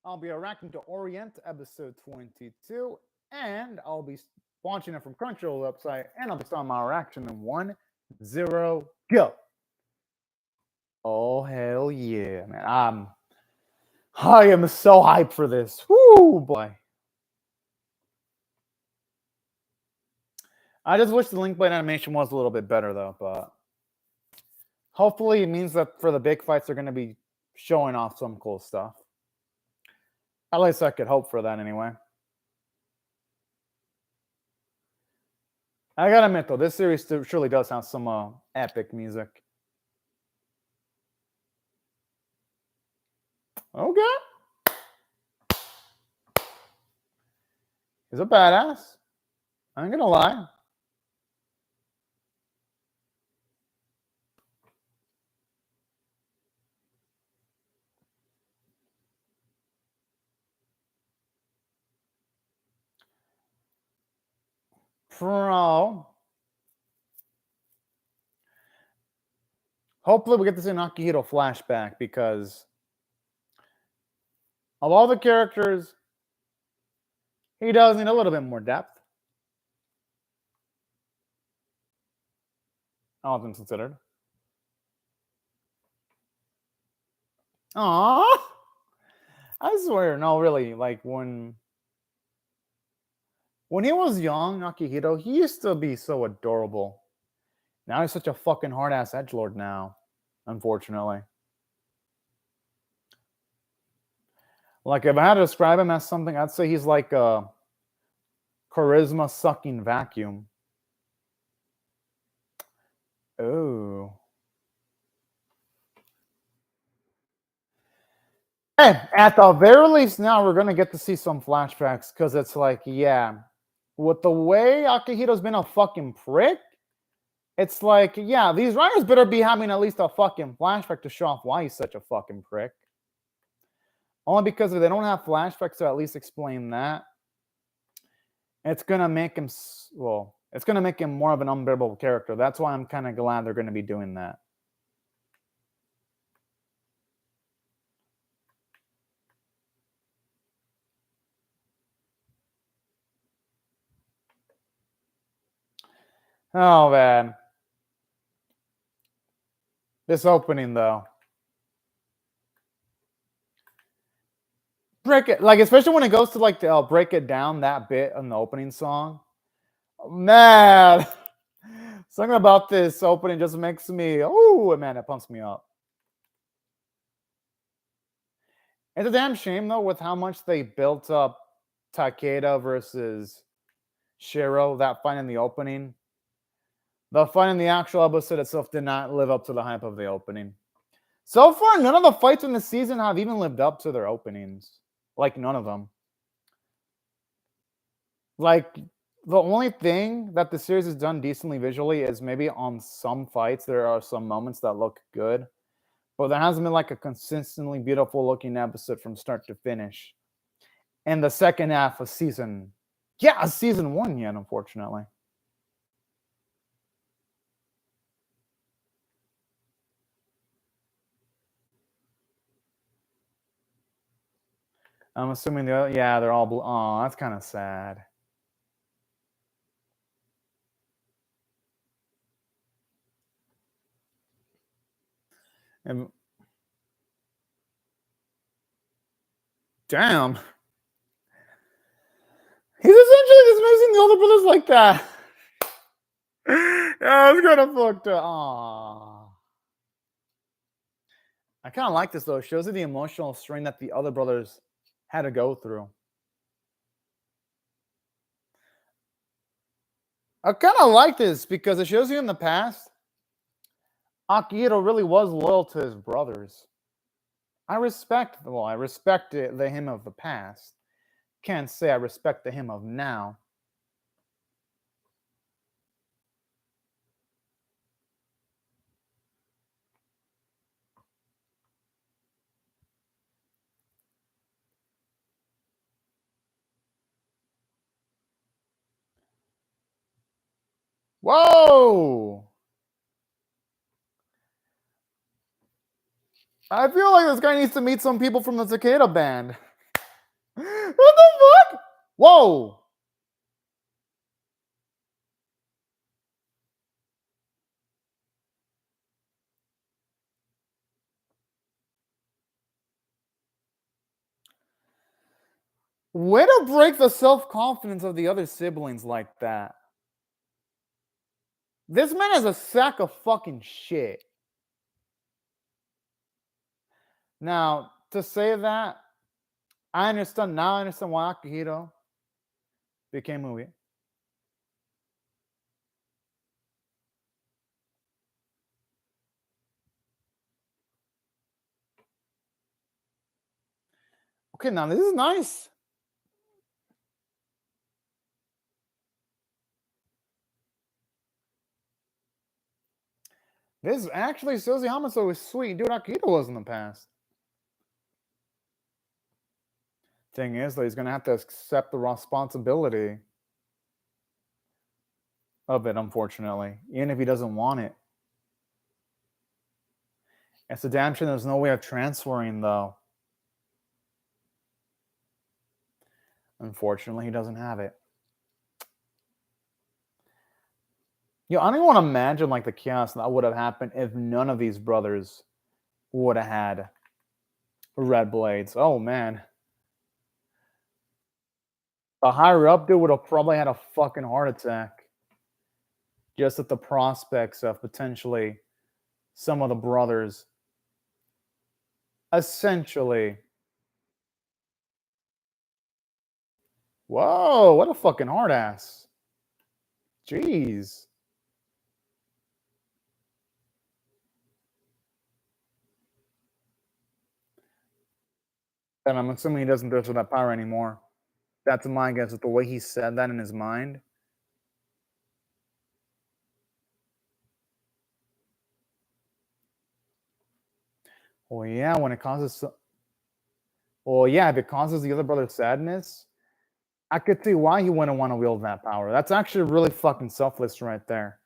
I'll be reacting to Orient episode 22, and I'll be launching it from Crunchyroll website, and I'll be starting my reaction in 1-0 go. Oh hell yeah, man! I am so hyped for this. Woo boy! I just wish the link blade animation was a little bit better though, but hopefully it means that for the big fights they're going to be showing off some cool stuff. At least I could hope for that anyway. I gotta admit though, this series surely does have some epic music. Okay. He's a badass. I ain't gonna lie. Pro. Hopefully we get to see an Akihito flashback because of all the characters, he does need a little bit more depth. All things considered. Aww. I swear, no, really, like when he was young, Akihito, he used to be so adorable. Now he's such a fucking hard-ass edgelord now, unfortunately. Like, if I had to describe him as something, I'd say he's like a charisma-sucking vacuum. Oh. Hey, at the very least now we're going to get to see some flashbacks because it's like, yeah, with the way Akihito's been a fucking prick, it's like, yeah, these writers better be having at least a fucking flashback to show off why he's such a fucking prick. Only because if they don't have flashbacks to at least explain that, it's going to make him, well, it's going to make him more of an unbearable character. That's why I'm kind of glad they're going to be doing that. Oh, man. This opening, though. Break it, like, especially when it goes to, like, the break it down that bit in the opening song. Man. Something about this opening just makes me, oh, man, it pumps me up. It's a damn shame, though, with how much they built up Takeda versus Shiro, that fight in the opening. The fight in the actual episode itself did not live up to the hype of the opening. So far, none of the fights in the season have even lived up to their openings. Like, none of them. Like, the only thing that the series has done decently visually is maybe on some fights there are some moments that look good. But there hasn't been like a consistently beautiful looking episode from start to finish. In the second half of season 1 yet, unfortunately. I'm assuming they're all blue. Oh, that's kind of sad. And damn. He's essentially dismissing the older brothers like that. Yeah, it's kind of fucked up. Aww. I kind of like this, though. It shows you the emotional strain that the other brothers had to go through. I kind of like this because it shows you in the past, Akihito really was loyal to his brothers. I respect the him of the past. Can't say I respect the him of now. Whoa! I feel like this guy needs to meet some people from the Takeda band. fuck? Whoa. Way to break the self-confidence of the other siblings like that. This man is a sack of fucking shit. Now, to say that, I understand now. I understand why Akihito became Movie. Okay, now this is nice. This actually shows you how much so sweet dude Akihito was in the past. Thing is, though, he's gonna have to accept the responsibility of it, unfortunately, even if he doesn't want it. It's a damn shame there's no way of transferring, though. Unfortunately, he doesn't have it. Yo, I don't even want to imagine like the chaos that would have happened if none of these brothers would have had red blades. Oh man. The higher up dude would have probably had a fucking heart attack. Just at the prospects of potentially some of the brothers. Essentially. Whoa, what a fucking hard ass. Jeez. And I'm assuming he doesn't thirst for that power anymore. That's my guess with the way he said that in his mind. Well, yeah, when it causes... Well, yeah, if it causes the other brother sadness, I could see why he wouldn't want to wield that power. That's actually really fucking selfless right there.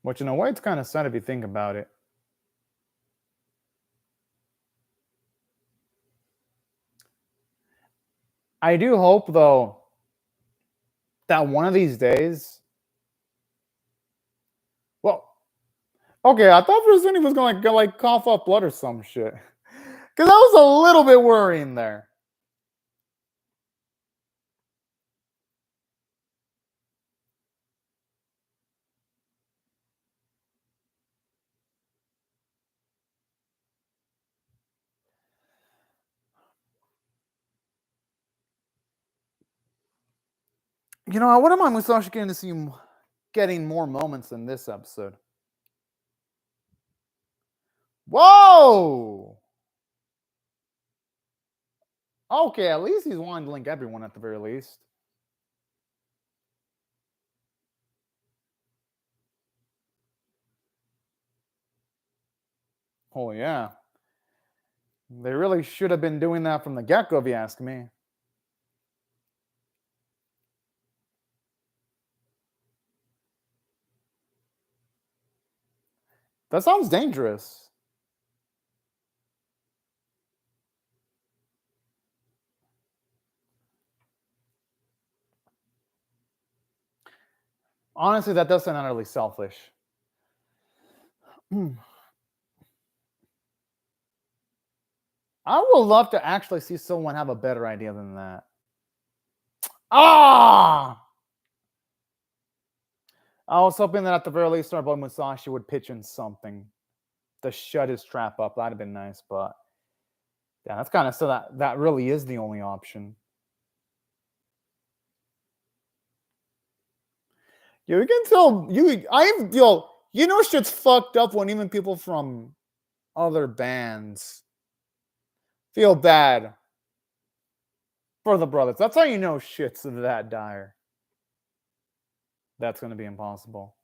Which, in a way, it's kind of sad if you think about it. I do hope, though, that one of these days... Well, okay, I thought for a second he was going to like cough up blood or some shit. Because that was a little bit worrying there. You know, I wouldn't mind Musashi getting to see him getting more moments in this episode. Whoa! Okay, at least he's wanting to link everyone at the very least. Oh, yeah. They really should have been doing that from the get-go, if you ask me. That sounds dangerous. Honestly, that does sound utterly selfish. I would love to actually see someone have a better idea than that. Ah! I was hoping that at the very least our boy Musashi would pitch in something to shut his trap up. That'd have been nice, but yeah, that's kind of so that really is the only option. Yeah, you can tell you know shit's fucked up when even people from other bands feel bad for the brothers. That's how you know shit's that dire. That's going to be impossible.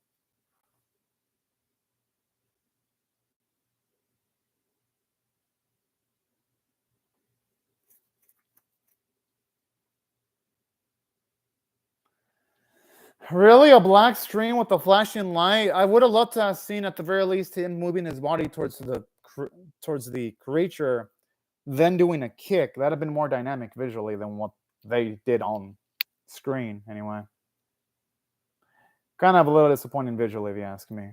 Really? A black screen with a flashing light? I would have loved to have seen at the very least him moving his body towards the towards the creature, then doing a kick. That'd have been more dynamic visually than what they did on screen. Anyway, kind of a little disappointing visually, if you ask me.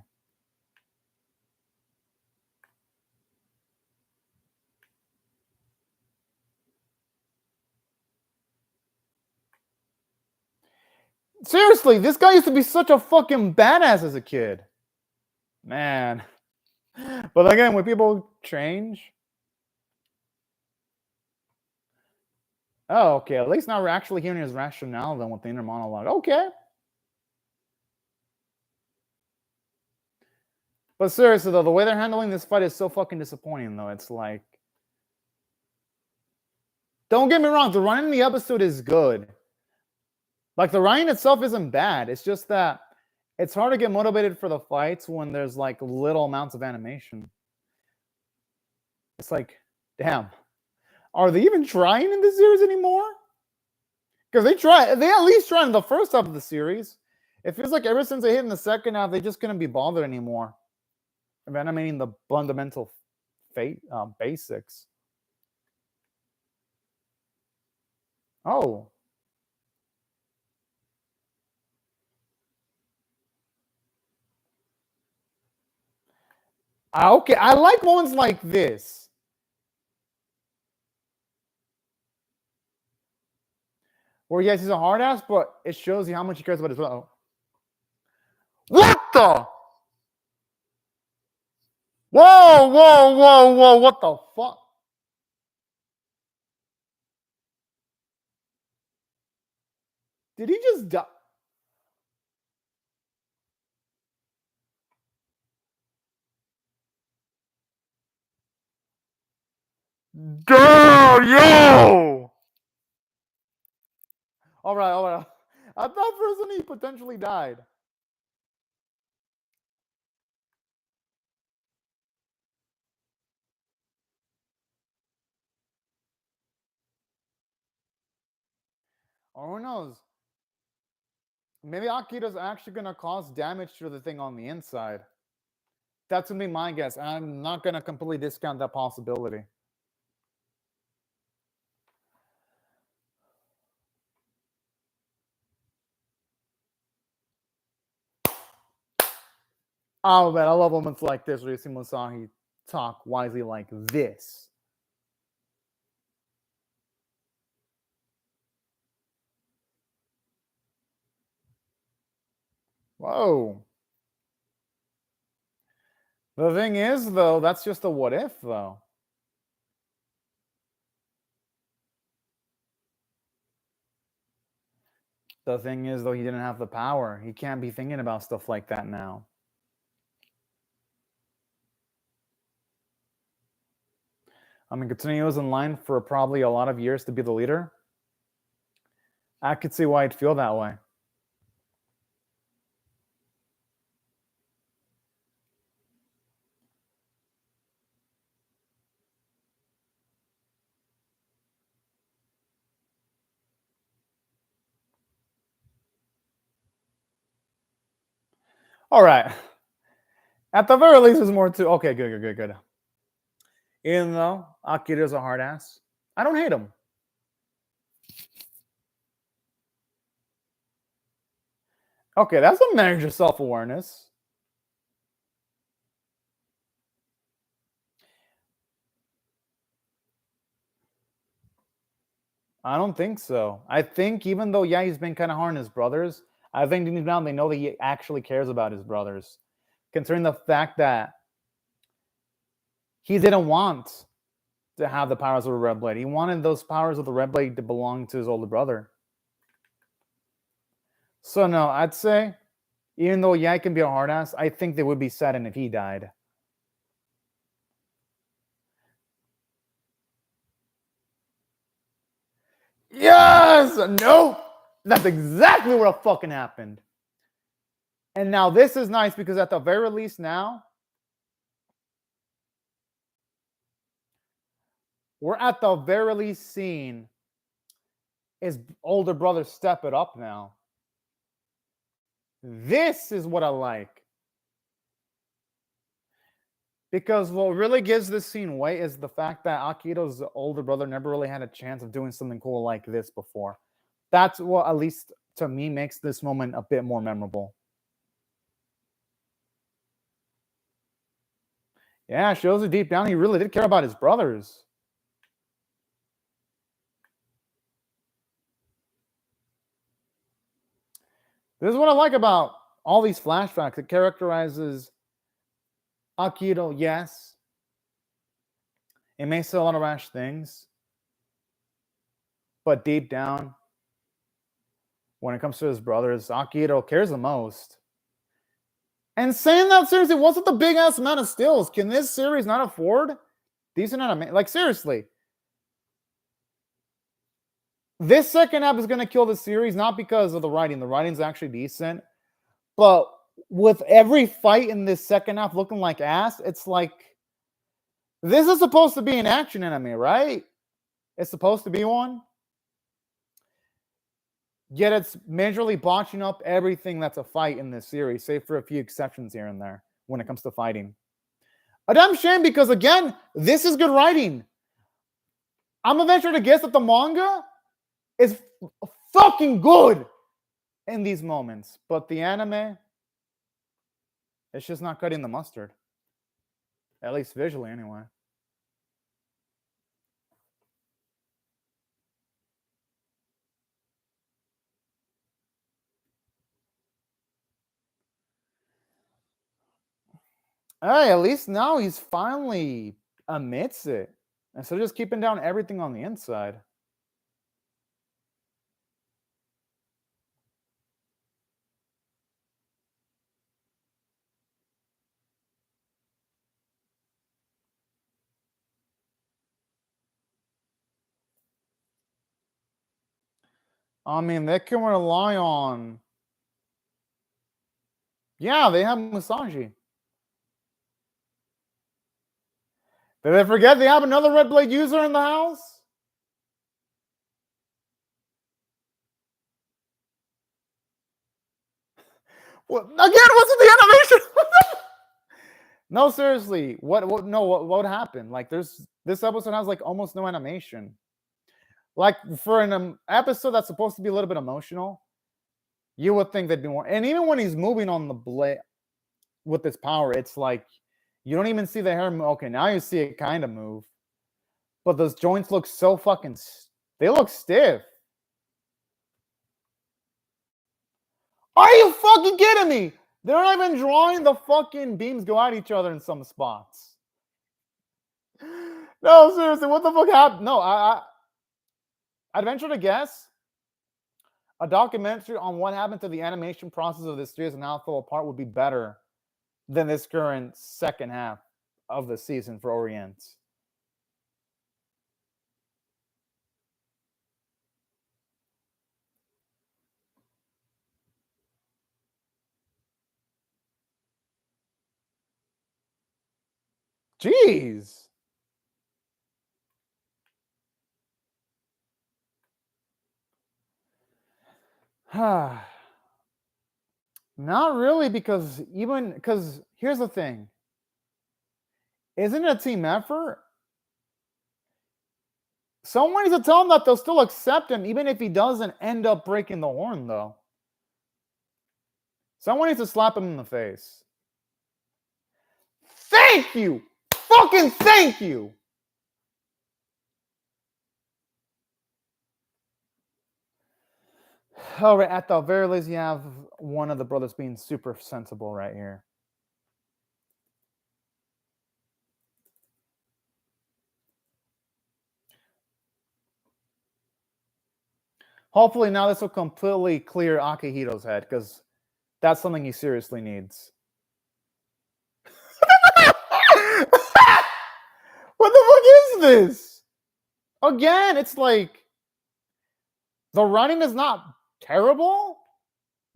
Seriously, this guy used to be such a fucking badass as a kid. Man. But again, when people change. Oh, okay. At least now we're actually hearing his rationale then with the inner monologue. Okay. But seriously, though, the way they're handling this fight is so fucking disappointing, though. It's like. Don't get me wrong, the running in the episode is good. Like, the writing itself isn't bad. It's just that it's hard to get motivated for the fights when there's, like, little amounts of animation. It's like, damn. Are they even trying in this series anymore? Because they at least tried in the first half of the series. It feels like ever since they hit in the second half, they just couldn't be bothered anymore of animating the fundamental basics. Oh. Okay, I like moments like this. Where yes, he's a hard ass, but it shows you how much he cares about his brother. What the? Whoa, whoa, whoa, whoa, what the fuck? Did he just die? Damn, yo! All right. I thought for a second he potentially died. Or who knows? Maybe Akira's actually going to cause damage to the thing on the inside. That's going to be my guess. I'm not going to completely discount that possibility. Oh, man, I love moments like this where you see Musashi talk wisely like this. Whoa. The thing is, though, that's just a what if, though. The thing is, though, he didn't have the power. He can't be thinking about stuff like that now. I mean, Katsuno was in line for probably a lot of years to be the leader. I could see why I'd feel that way. All right. At the very least, there's more to. Okay, good. Even though Akira's a hard ass, I don't hate him. Okay, that's a marriage of self-awareness. I don't think so. I think even though, yeah, he's been kind of hard on his brothers, I think deep down they know that he actually cares about his brothers. Considering the fact that he didn't want to have the powers of the Red Blade. He wanted those powers of the Red Blade to belong to his older brother. So no, I'd say, even though, yeah, he can be a hard ass, I think they would be saddened if he died. Yes! Nope! That's exactly what fucking happened. And now this is nice because at the very least now, we're at the very least seeing his older brother step it up now. This is what I like. Because what really gives this scene weight is the fact that Akito's older brother never really had a chance of doing something cool like this before. That's what, at least to me, makes this moment a bit more memorable. Yeah, shows it deep down he really did care about his brothers. This is what I like about all these flashbacks. It characterizes Akito, yes. It may say a lot of rash things. But deep down, when it comes to his brothers, Akito cares the most. And saying that seriously, what's with the big ass amount of stills? Can this series not afford decent anime? Like, seriously. This second half is going to kill the series, not because of the writing. The writing's actually decent. But with every fight in this second half looking like ass, it's like, this is supposed to be an action anime, right? It's supposed to be one. Yet it's majorly botching up everything that's a fight in this series, save for a few exceptions here and there when it comes to fighting. A damn shame because, again, this is good writing. I'm gonna venture to guess that the manga is fucking good in these moments. But the anime, it's just not cutting the mustard. At least visually, anyway. Hey, at least now he's finally admits it. Instead of just keeping down everything on the inside. I mean, they can rely on... Yeah, they have Musashi. Did they forget they have another Red Blade user in the house? What, again, what's with the animation? No, seriously. What happened? Like, this episode has like almost no animation. Like, for an episode that's supposed to be a little bit emotional, you would think they'd be more. And even when he's moving on the blade with his power, it's like you don't even see the hair move. Okay, now you see it kind of move. But those joints look so fucking... They look stiff. Are you fucking kidding me? They're not even drawing the fucking beams go at each other in some spots. No, seriously, what the fuck happened? No, I'd venture to guess a documentary on what happened to the animation process of this series and how it fell apart would be better than this current second half of the season for Orient. Jeez. Not really, because here's the thing. Isn't it a team effort? Someone needs to tell him that they'll still accept him, even if he doesn't end up breaking the horn, though. Someone needs to slap him in the face. Thank you! Fucking thank you! All right, at the very least, you have one of the brothers being super sensible right here. Hopefully now this will completely clear Akihito's head, because that's something he seriously needs. What the fuck is this? Again, it's like the running is not terrible,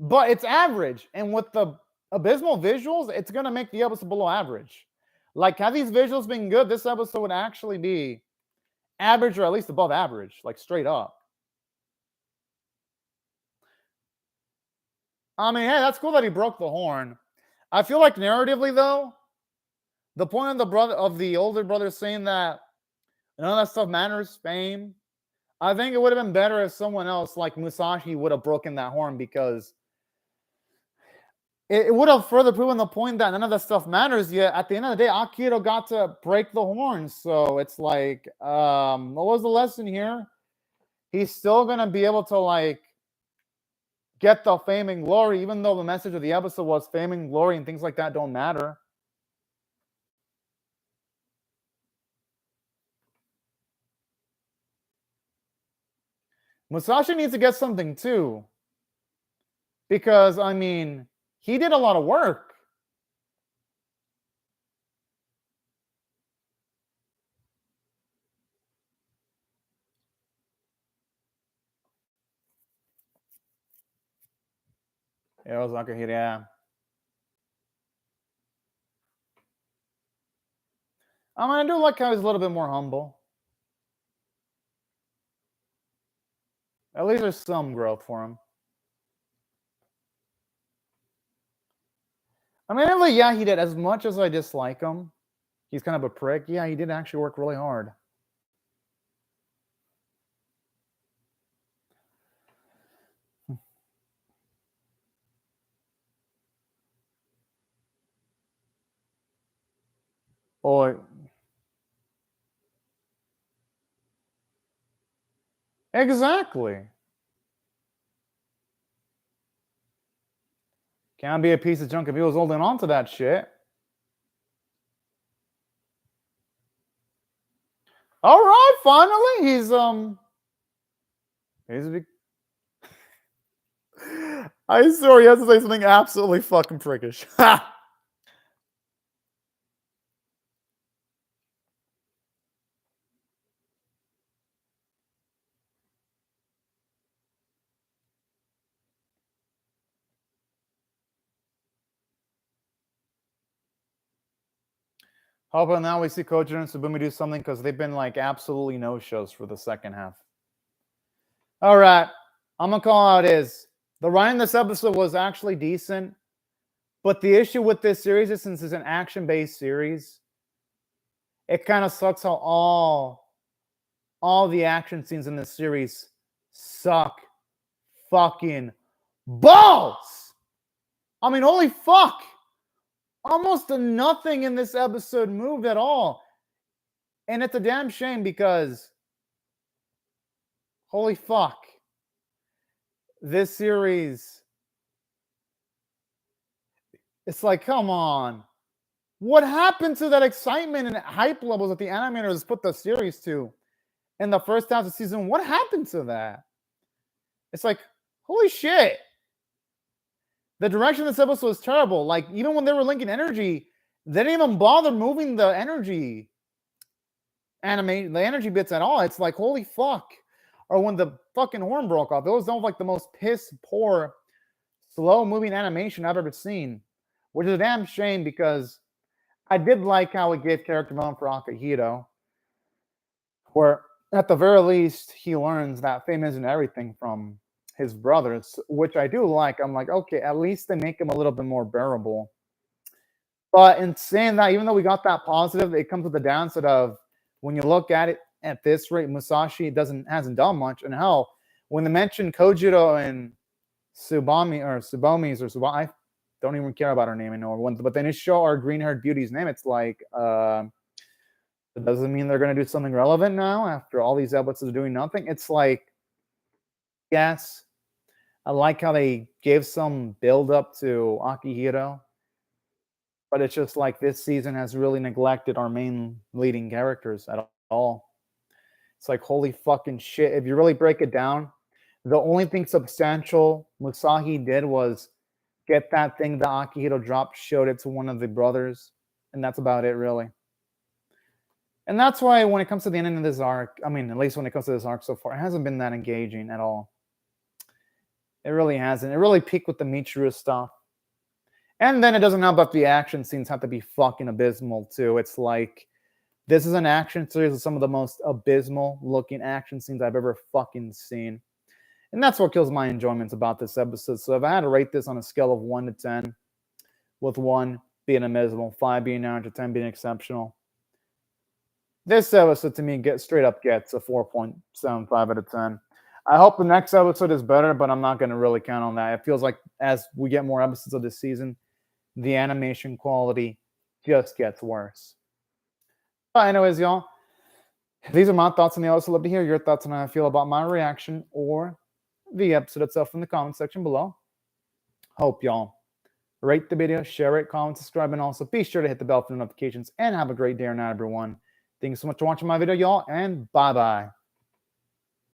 but it's average. And with the abysmal visuals, it's going to make the episode below average. Like, had these visuals been good, this episode would actually be average or at least above average, like straight up. I mean, hey, that's cool that he broke the horn. I feel like narratively, though, The point of the older brother saying that none of that stuff matters, fame. I think it would have been better if someone else like Musashi would have broken that horn, because it would have further proven the point that none of that stuff matters. Yet at the end of the day, Akihito got to break the horn. So it's like, what was the lesson here? He's still gonna be able to like get the fame and glory, even though the message of the episode was fame and glory and things like that don't matter. Musashi needs to get something too, because I mean, he did a lot of work. Yeah, it was Akihito, yeah. I mean, I do like how he's a little bit more humble. At least there's some growth for him. I mean, really, yeah, he did. As much as I dislike him, he's kind of a prick. Yeah, he did actually work really hard. Oh, exactly. Can't be a piece of junk if he was holding on to that shit. All right, finally, he's I swear he has to say something absolutely fucking prickish. Hoping now we see Kojiro and Tsubumi do something, because they've been like absolutely no shows for the second half. All right, I'm gonna call out is the writing this episode was actually decent, but the issue with this series is, since it's an action-based series, it kind of sucks how all the action scenes in this series suck fucking balls. I mean, holy fuck. Almost nothing in this episode moved at all. And it's a damn shame, because holy fuck. This series, it's like, come on. What happened to that excitement and hype levels that the animators put the series to in the first half of the season? What happened to that? It's like, holy shit. The direction of this episode was terrible. Like, even when they were linking energy, they didn't even bother moving the energy the energy bits at all. It's like, holy fuck. Or when the fucking horn broke off, it was like the most piss poor, slow moving animation I've ever seen, which is a damn shame, because I did like how it gave character development for Akihito, where at the very least he learns that fame isn't everything from his brothers, which I do like. I'm like, okay, at least they make him a little bit more bearable. But in saying that, even though we got that positive, it comes with the downside of, when you look at it at this rate, Musashi hasn't done much. And hell, when they mention Kojiro and Subomi's, I don't even care about her name anymore. But then they show our green-haired beauty's name, it's like, it doesn't mean they're going to do something relevant now after all these episodes of doing nothing. It's like, yes, I like how they gave some build up to Akihito, but it's just like this season has really neglected our main leading characters at all. It's like, holy fucking shit. If you really break it down, the only thing substantial Musashi did was get that thing that Akihito dropped, showed it to one of the brothers, and that's about it, really. And that's why when it comes to the ending of this arc, I mean, at least when it comes to this arc so far, it hasn't been that engaging at all. It really hasn't. It really peaked with the Michiru stuff. And then it doesn't help if the action scenes have to be fucking abysmal, too. It's like, this is an action series with some of the most abysmal looking action scenes I've ever fucking seen. And that's what kills my enjoyments about this episode. So if I had to rate this on a scale of 1 to 10, with 1 being abysmal, 5 being average, 10 being exceptional. This episode to me gets a 4.75 out of 10. I hope the next episode is better, but I'm not going to really count on that. It feels like as we get more episodes of this season, the animation quality just gets worse. But anyways, y'all, these are my thoughts on the episode. I'd love to hear your thoughts on how I feel about my reaction or the episode itself in the comment section below. Hope y'all rate the video, share it, comment, subscribe, and also be sure to hit the bell for notifications. And have a great day or night, everyone. Thank you so much for watching my video, y'all, and bye-bye.